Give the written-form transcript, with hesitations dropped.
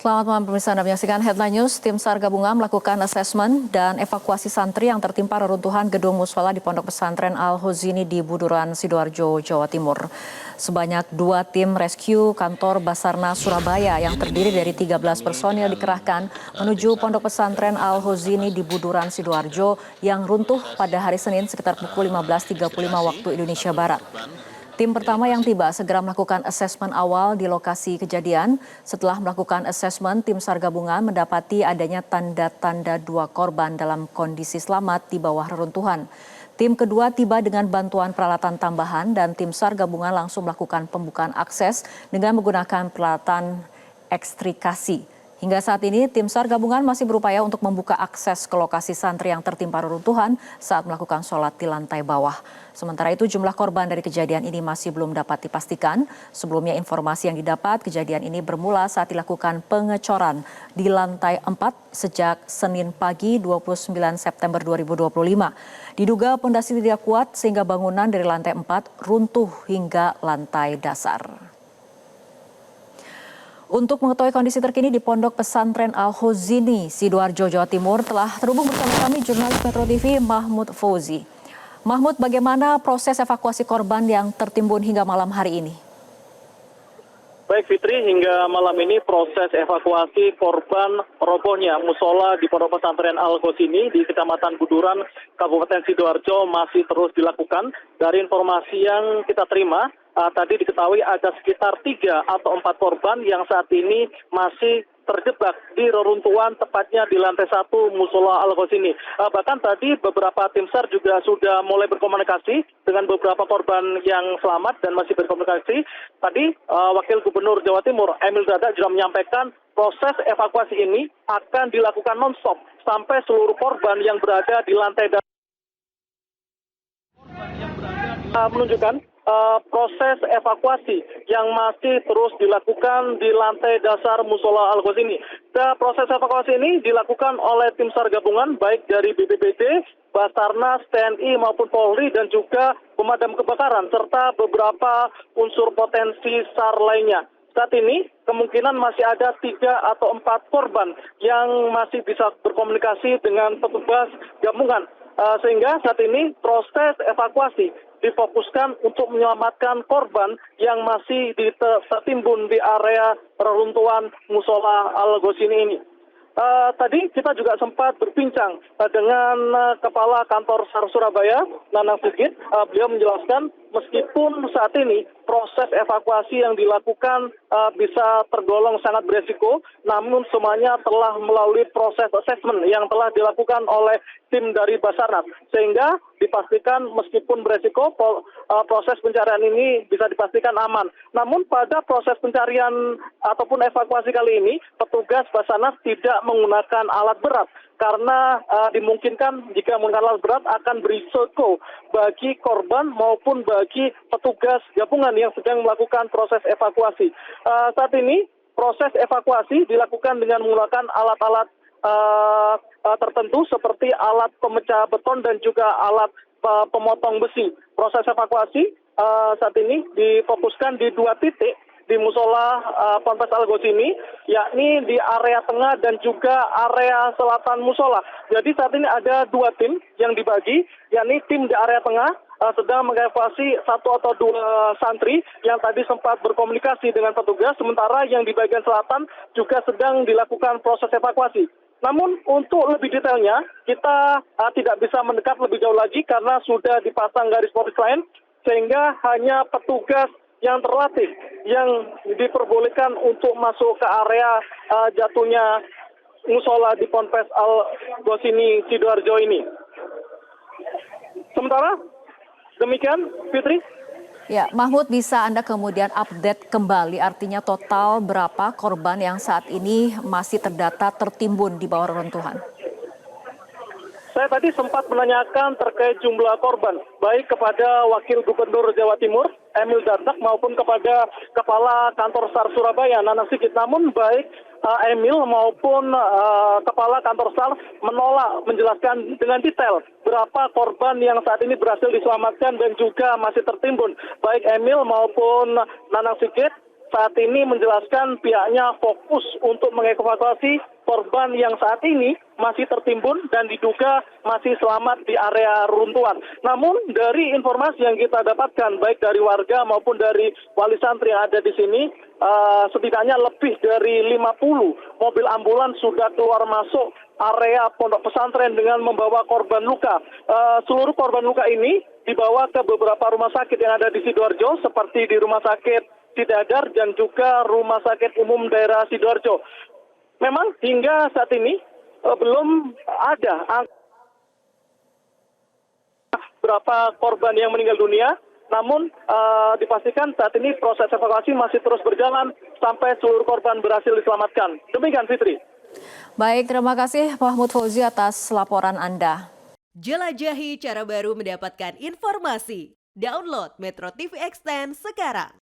Selamat malam pemirsa, Anda menyaksikan Headline News. Tim SAR gabungan melakukan asesmen dan evakuasi santri yang tertimpa reruntuhan gedung mushola di Pondok Pesantren Al-Hozini di Buduran, Sidoarjo, Jawa Timur. Sebanyak 2 tim rescue kantor Basarnas Surabaya yang terdiri dari 13 personil dikerahkan menuju Pondok Pesantren Al-Hozini di Buduran, Sidoarjo yang runtuh pada hari Senin sekitar pukul 15.35 waktu Indonesia Barat. Tim pertama yang tiba segera melakukan asesmen awal di lokasi kejadian. Setelah melakukan asesmen, tim SAR gabungan mendapati adanya tanda-tanda 2 korban dalam kondisi selamat di bawah reruntuhan. Tim kedua tiba dengan bantuan peralatan tambahan dan tim SAR gabungan langsung melakukan pembukaan akses dengan menggunakan peralatan ekstrikasi. Hingga saat ini, tim SAR gabungan masih berupaya untuk membuka akses ke lokasi santri yang tertimpa reruntuhan saat melakukan sholat di lantai bawah. Sementara itu, jumlah korban dari kejadian ini masih belum dapat dipastikan. Sebelumnya, informasi yang didapat kejadian ini bermula saat dilakukan pengecoran di lantai 4 sejak Senin pagi 29 September 2025. Diduga pondasi tidak kuat sehingga bangunan dari lantai 4 runtuh hingga lantai dasar. Untuk mengetahui kondisi terkini di Pondok Pesantren Al-Hozini, Sidoarjo, Jawa Timur, telah terhubung bersama kami jurnalis Metro TV Mahmud Fauzi. Mahmud, bagaimana proses evakuasi korban yang tertimbun hingga malam hari ini? Baik Fitri, hingga malam ini proses evakuasi korban robohnya musola di Pondok Pesantren Al-Hozini di Kecamatan Buduran, Kabupaten Sidoarjo masih terus dilakukan. Dari informasi yang kita terima, tadi diketahui ada sekitar 3 atau 4 korban yang saat ini masih terjebak di reruntuhan tepatnya di lantai 1 musola Al-Hozini. Bahkan tadi beberapa tim SAR juga sudah mulai berkomunikasi dengan beberapa korban yang selamat dan masih berkomunikasi. Tadi Wakil Gubernur Jawa Timur Emil Dardak juga menyampaikan proses evakuasi ini akan dilakukan non-stop sampai seluruh korban yang berada di lantai dasar menunjukkan proses evakuasi yang masih terus dilakukan di lantai dasar musola Al-Hozini. Proses evakuasi ini dilakukan oleh tim SAR gabungan baik dari BPBD, Basarnas, TNI maupun Polri dan juga pemadam kebakaran serta beberapa unsur potensi SAR lainnya. Saat ini kemungkinan masih ada 3 atau 4 korban yang masih bisa berkomunikasi dengan petugas gabungan. Sehingga saat ini proses evakuasi difokuskan untuk menyelamatkan korban yang masih tertimbun di area reruntuhan musola Al-Hozini ini. Tadi kita juga sempat berbincang dengan Kepala Kantor SAR Surabaya, Nanang Sigit. Beliau menjelaskan meskipun saat ini proses evakuasi yang dilakukan bisa tergolong sangat beresiko, namun semuanya telah melalui proses asesmen yang telah dilakukan oleh tim dari Basarnas. Sehingga dipastikan meskipun beresiko, proses pencarian ini bisa dipastikan aman. Namun pada proses pencarian ataupun evakuasi kali ini, petugas Basarnas tidak menggunakan alat berat karena dimungkinkan jika menggunakan alat berat akan berisiko bagi korban maupun bagi petugas gabungan yang sedang melakukan proses evakuasi. Saat ini proses evakuasi dilakukan dengan menggunakan alat-alat tertentu seperti alat pemecah beton dan juga alat pemotong besi. Proses evakuasi saat ini difokuskan di 2 titik di musola Ponpes Al-Hozini, yakni di area tengah dan juga area selatan musola. Jadi saat ini ada 2 tim yang dibagi, yakni tim di area tengah sedang mengevakuasi 1 atau 2 santri yang tadi sempat berkomunikasi dengan petugas, sementara yang di bagian selatan juga sedang dilakukan proses evakuasi. Namun untuk lebih detailnya, kita tidak bisa mendekat lebih jauh lagi karena sudah dipasang garis polis lain, sehingga hanya petugas yang terlatih yang diperbolehkan untuk masuk ke area jatuhnya musola di Ponpes Al-Hozini Sidoarjo ini. Sementara demikian, Fitri. Ya, Mahmud, bisa Anda kemudian update kembali artinya total berapa korban yang saat ini masih terdata tertimbun di bawah reruntuhan? Saya tadi sempat menanyakan terkait jumlah korban, baik kepada Wakil Gubernur Jawa Timur, Emil Dardak, maupun kepada Kepala Kantor SAR Surabaya, Nanang Sigit. Namun baik Emil maupun Kepala Kantor SAR menolak menjelaskan dengan detail berapa korban yang saat ini berhasil diselamatkan dan juga masih tertimbun. Baik Emil maupun Nanang Sigit saat ini menjelaskan pihaknya fokus untuk mengevakuasi korban yang saat ini masih tertimbun dan diduga masih selamat di area runtuhan. Namun dari informasi yang kita dapatkan baik dari warga maupun dari wali santri yang ada di sini, setidaknya lebih dari 50 mobil ambulans sudah keluar masuk area pondok pesantren dengan membawa korban luka. Seluruh korban luka ini dibawa ke beberapa rumah sakit yang ada di Sidoarjo seperti di Rumah Sakit Sidadar dan juga Rumah Sakit Umum Daerah Sidoarjo. Memang hingga saat ini belum ada berapa korban yang meninggal dunia, namun dipastikan saat ini proses evakuasi masih terus berjalan sampai seluruh korban berhasil diselamatkan. Demikian Fitri. Baik, terima kasih Mahmud Fauzi atas laporan Anda. Jelajahi cara baru mendapatkan informasi. Download Metro TV Extend sekarang.